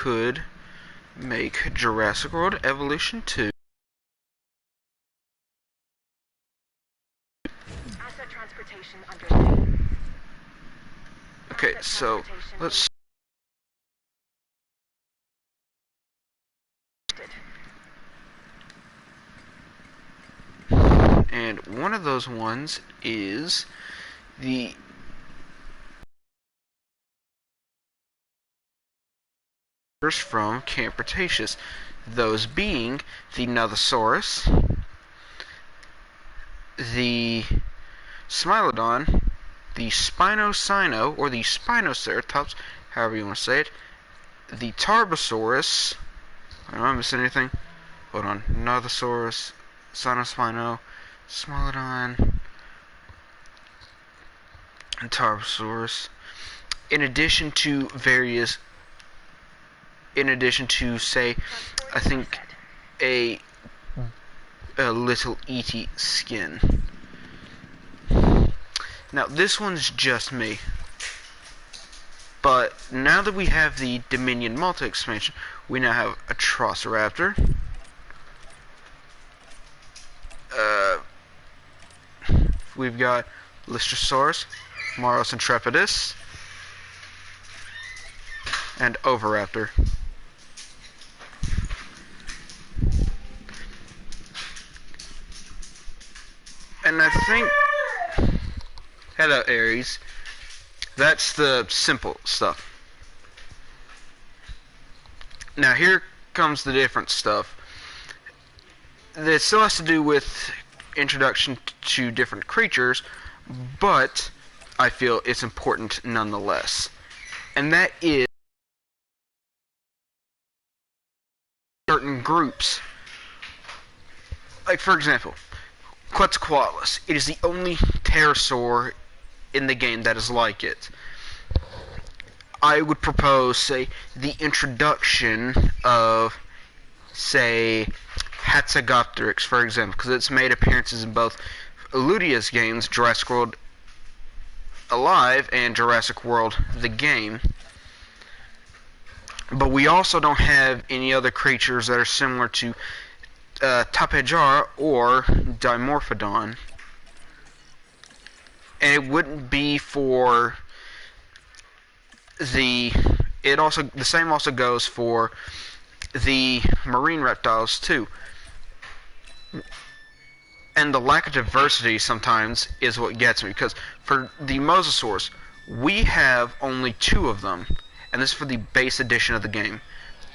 could make Jurassic World Evolution 2. Asset transportation underway. Okay, so let's. And one of those ones is the from Camp Cretaceous, those being the Nothosaurus, the Smilodon, the Spinosino, or the Spinoceratops, however you want to say it, the Tarbosaurus. Am I missing anything? Hold on. Nothosaurus, Sinospino, Smilodon, and Tarbosaurus. In addition to, say, I think a little E.T. skin. Now, this one's just me. But now that we have the Dominion multi-expansion, we now have a Troceraptor. We've got Lystrosaurus, Maros intrepidus, and Oviraptor. And I think... Hello, Ares. That's the simple stuff. Now here comes the different stuff. That still has to do with introduction to different creatures, but I feel it's important nonetheless. And that is certain groups. Like, for example, Quetzalcoatlus. It is the only pterosaur in the game that is like it. I would propose, say, the introduction of, say, Hatzegopteryx, for example, because it's made appearances in both Eludia's games, Jurassic World Alive and Jurassic World the Game. But we also don't have any other creatures that are similar to Tapejara or Dimorphodon. And it wouldn't be for the same also goes for the marine reptiles too. And the lack of diversity sometimes is what gets me, because for the Mosasaurs, we have only 2 of them, and this is for the base edition of the game.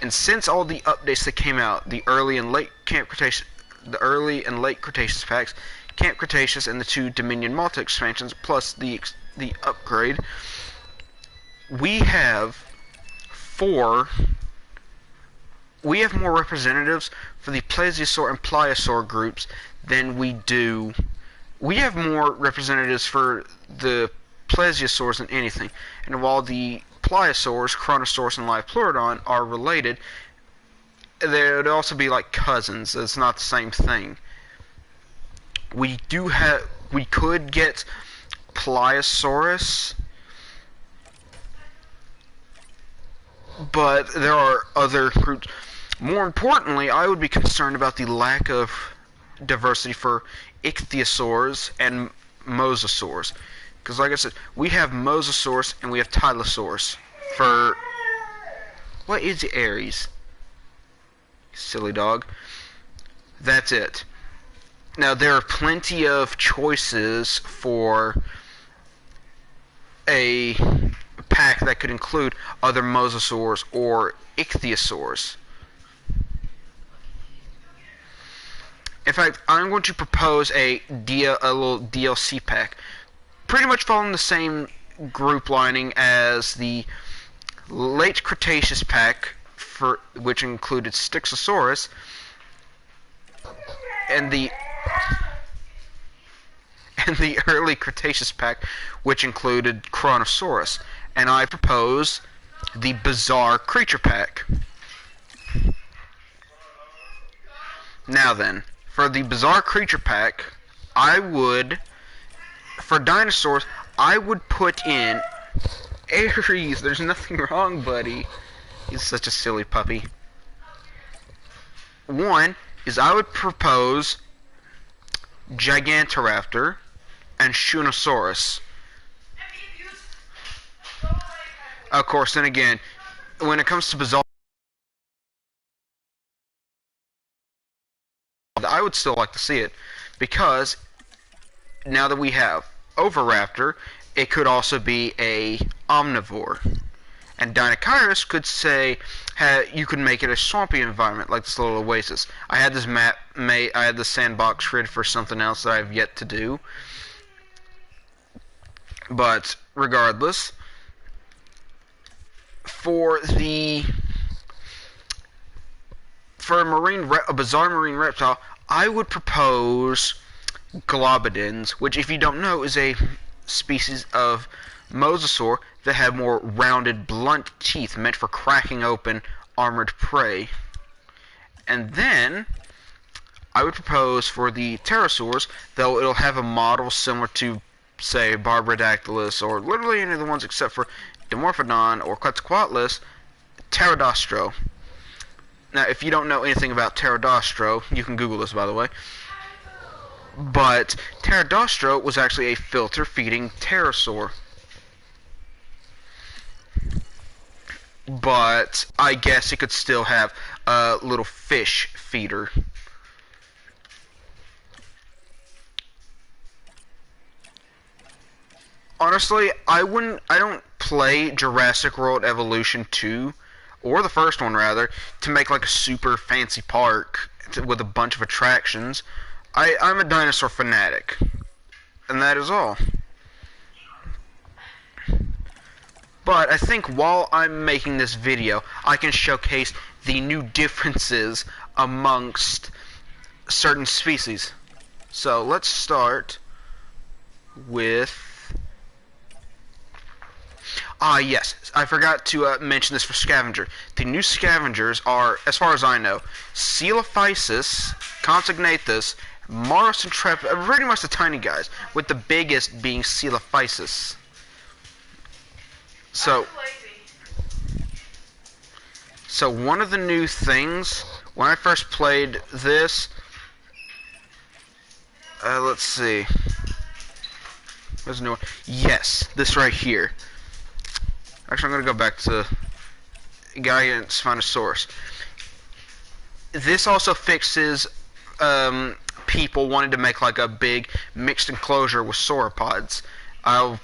And since all the updates that came out, the early and late Cretaceous packs, Camp Cretaceous, and the 2 Dominion multi expansions, plus the upgrade, we have more representatives for the Plesiosaur and Pliosaur groups than we do. We have more representatives for the Plesiosaurs than anything. And while the Pliosaurs, Chronosaurus, and Lipleurodon are related, they would also be like cousins. It's not the same thing. We could get Pliosaurus, but there are other groups. More importantly, I would be concerned about the lack of diversity for Ichthyosaurs and Mosasaurs. Because like I said, we have Mosasaurus and we have Tylosaurus for... What is Ares? Silly dog. That's it. Now, there are plenty of choices for a pack that could include other Mosasaurs or Ichthyosaurs. In fact, I'm going to propose a little DLC pack, pretty much following the same group lining as the late Cretaceous pack, which included Styxosaurus, and the early Cretaceous pack, which included Chronosaurus. And I propose the Bizarre Creature pack. Now then, for the Bizarre Creature pack, for dinosaurs, I would put in Ares. There's nothing wrong, buddy. He's such a silly puppy. One is I would propose Gigantoraptor and Shunosaurus. Of course, then again, when it comes to bizarre, I would still like to see it, because now that we have Oviraptor, it could also be a omnivore. And Dinochirus could say you could make it a swampy environment like this little oasis. I had this map made. I had this sandbox created for something else that I have yet to do. But regardless, for a bizarre marine reptile, I would propose Globidins, which, if you don't know, is a species of mosasaur that have more rounded, blunt teeth meant for cracking open armored prey. And then I would propose for the pterosaurs, though it'll have a model similar to, say, Barbadactylus, or literally any of the ones except for Dimorphodon or Quetzalcoatlus, Pterodostro. Now, if you don't know anything about Pterodostro, you can Google this, by the way. But Pterodostro was actually a filter-feeding pterosaur. But I guess it could still have a little fish feeder. Honestly, I don't play Jurassic World Evolution 2, or the first one rather, to make like a super fancy park with a bunch of attractions. I'm a dinosaur fanatic, and that is all. But I think while I'm making this video, I can showcase the new differences amongst certain species. So let's start with... yes, I forgot to mention this for Scavenger. The new Scavengers are, as far as I know, Coelophysis, Consignathus, Maros and pretty much the tiny guys, with the biggest being Coelophysis. So one of the new things, when I first played this, let's see, there's a new one. Yes, this right here. Actually, I'm going to go back to Gigant Spinosaurus. This also fixes people wanting to make like a big mixed enclosure with sauropods. I'll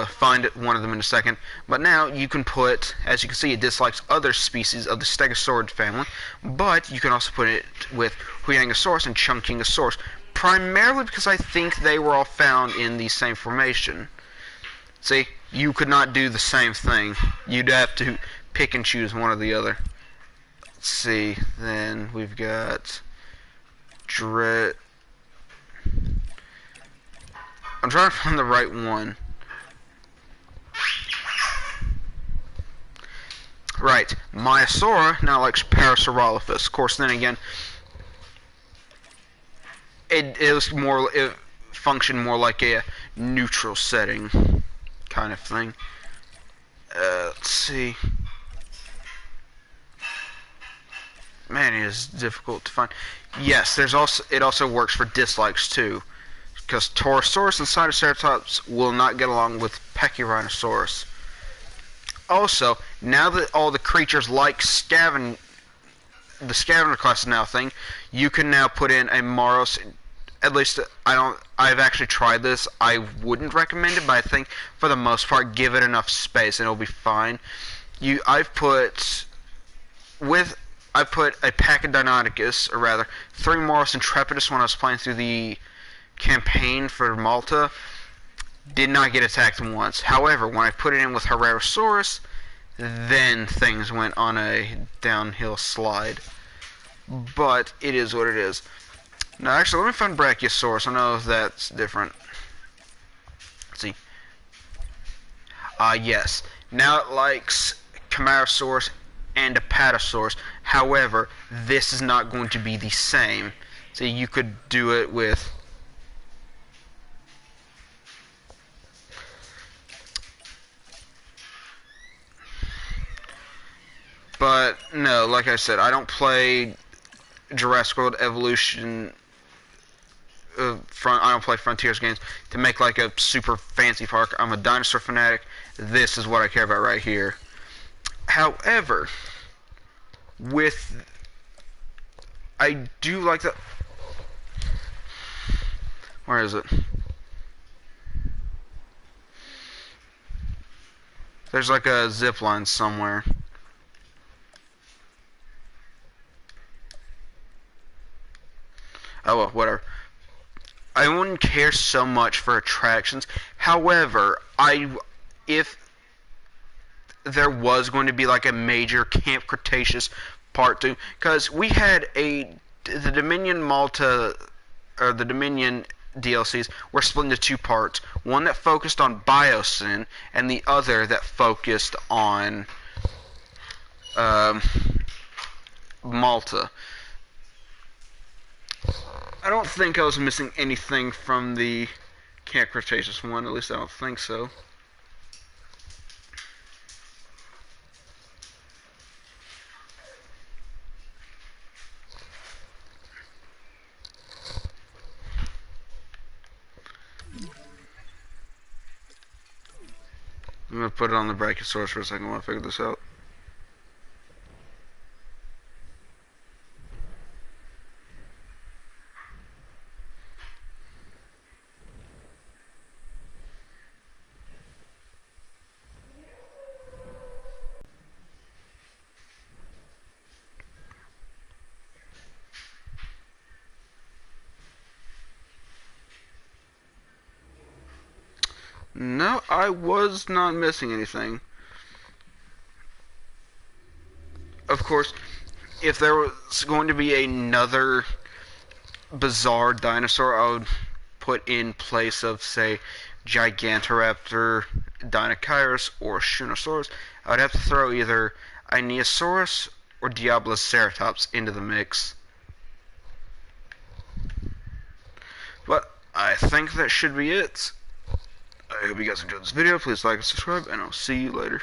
find one of them in a second. But now you can put, as you can see, it dislikes other species of the Stegosaurid family, but you can also put it with Huyangosaurus and Chunkingosaurus, primarily because I think they were all found in the same formation. See, you could not do the same thing. You'd have to pick and choose one or the other. Let's see, then we've got I'm trying to find the right one. Right, Maiasaura now likes Parasaurolophus. Of course, then again, it functioned more like a neutral setting kind of thing. Let's see. Man, it is difficult to find. Yes, it also works for dislikes too, because Torosaurus and Cytoceratops will not get along with Pachyrhinosaurus. Also, now that all the creatures like the scavenger class is now a thing, you can now put in a Maros. At least I've actually tried this. I wouldn't recommend it, but I think for the most part, give it enough space and it'll be fine. I've put a Pachydinoticus, or rather, 3 Maros Intrepidus when I was playing through the campaign for Malta. Did not get attacked once. However, when I put it in with Herrerasaurus, then things went on a downhill slide. But it is what it is. Now, actually, let me find Brachiosaurus. I know that's different. Let's see. Yes. Now it likes Camarasaurus and Apatosaurus. However, this is not going to be the same. So you could do it with... But no, like I said, I don't play Jurassic World Evolution. I don't play Frontiers games to make like a super fancy park. I'm a dinosaur fanatic. This is what I care about right here. However, with I do like the. Where is it? There's like a zip line somewhere. Oh well, whatever. I wouldn't care so much for attractions. However, if there was going to be like a major Camp Cretaceous Part 2, because we had the Dominion Malta, or the Dominion DLCs were split into two parts. One that focused on Biosyn, and the other that focused on Malta. I don't think I was missing anything from the Camp Cretaceous one, at least I don't think so. I'm gonna put it on the Brachiosaurus for a second while I figure this out. No, I was not missing anything. Of course, if there was going to be another bizarre dinosaur, I would put in place of, say, Gigantoraptor, Dinochirus, or Shunosaurus. I would have to throw either Ionosaurus or Diabloceratops into the mix. But I think that should be it. I hope you guys enjoyed this video. Please like and subscribe, and I'll see you later.